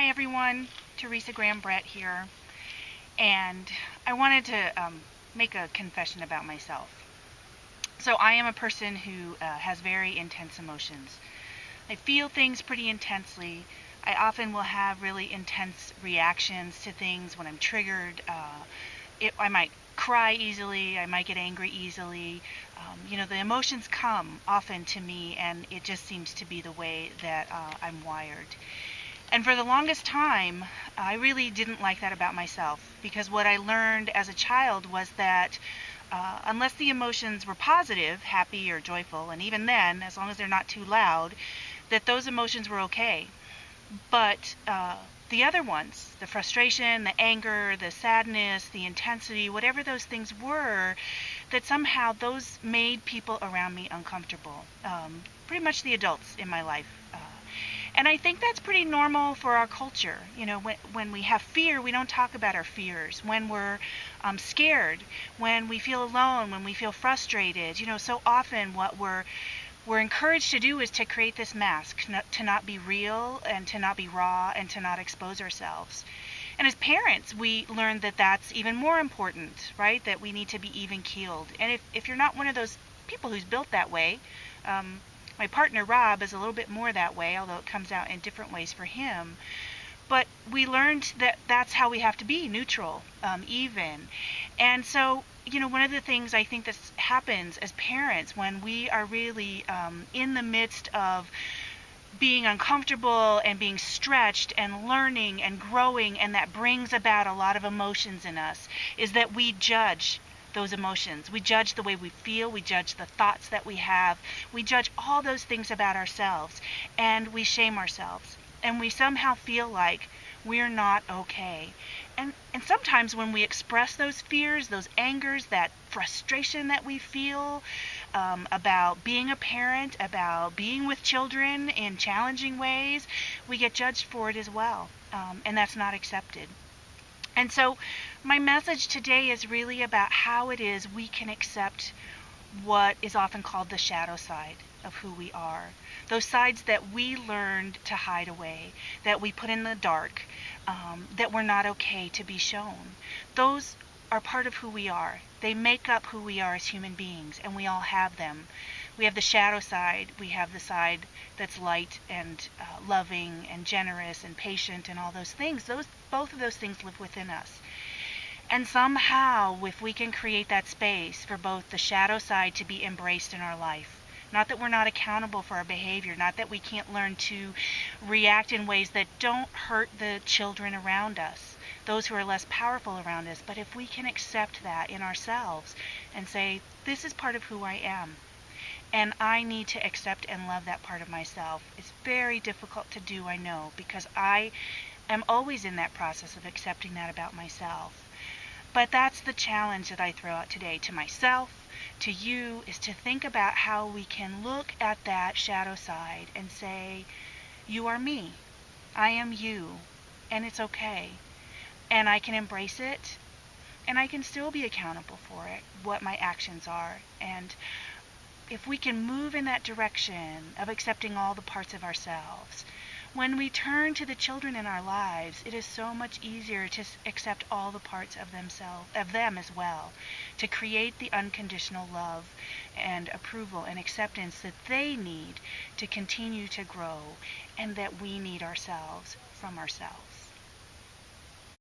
Hi everyone, Teresa Graham-Brett here, and I wanted to make a confession about myself. So I am a person who has very intense emotions. I feel things pretty intensely. I often will have really intense reactions to things when I'm triggered. I might cry easily, I might get angry easily. The emotions come often to me, and it just seems to be the way that I'm wired. And for the longest time, I really didn't like that about myself, because what I learned as a child was that unless the emotions were positive, happy or joyful, and even then, as long as they're not too loud, that those emotions were okay. But the other ones, the frustration, the anger, the sadness, the intensity, whatever those things were, that somehow those made people around me uncomfortable. Pretty much the adults in my life. And I think that's pretty normal for our culture. When we have fear, we don't talk about our fears. When we're scared, when we feel alone, when we feel frustrated, so often what we're encouraged to do is to create this mask, to not be real and to not be raw and to not expose ourselves. And as parents, we learn that that's even more important, right? That we need to be even keeled. And if you're not one of those people who's built that way, my partner Rob is a little bit more that way, although it comes out in different ways for him. But we learned that that's how we have to be, neutral, even. And so, one of the things I think that happens as parents when we are really in the midst of being uncomfortable and being stretched and learning and growing, and that brings about a lot of emotions in us, is that we judge those emotions. We judge the way we feel, we judge the thoughts that we have, we judge all those things about ourselves, and we shame ourselves. And we somehow feel like we're not okay. And sometimes when we express those fears, those angers, that frustration that we feel about being a parent, about being with children in challenging ways, we get judged for it as well. And that's not accepted. And so my message today is really about how it is we can accept what is often called the shadow side of who we are. Those sides that we learned to hide away, that we put in the dark, that we're not okay to be shown. Those are part of who we are. They make up who we are as human beings, and we all have them. We have the shadow side, we have the side that's light and loving and generous and patient and all those things. Both of those things live within us. And somehow, if we can create that space for both the shadow side to be embraced in our life, not that we're not accountable for our behavior, not that we can't learn to react in ways that don't hurt the children around us, those who are less powerful around us, but if we can accept that in ourselves and say, this is part of who I am, and I need to accept and love that part of myself. It's very difficult to do, I know, because I am always in that process of accepting that about myself. But that's the challenge that I throw out today to myself, to you, is to think about how we can look at that shadow side and say, you are me, I am you, and it's okay. And I can embrace it, and I can still be accountable for it, what my actions are. And if we can move in that direction of accepting all the parts of ourselves, when we turn to the children in our lives, it is so much easier to accept all the parts of them as well, to create the unconditional love and approval and acceptance that they need to continue to grow, and that we need ourselves from ourselves.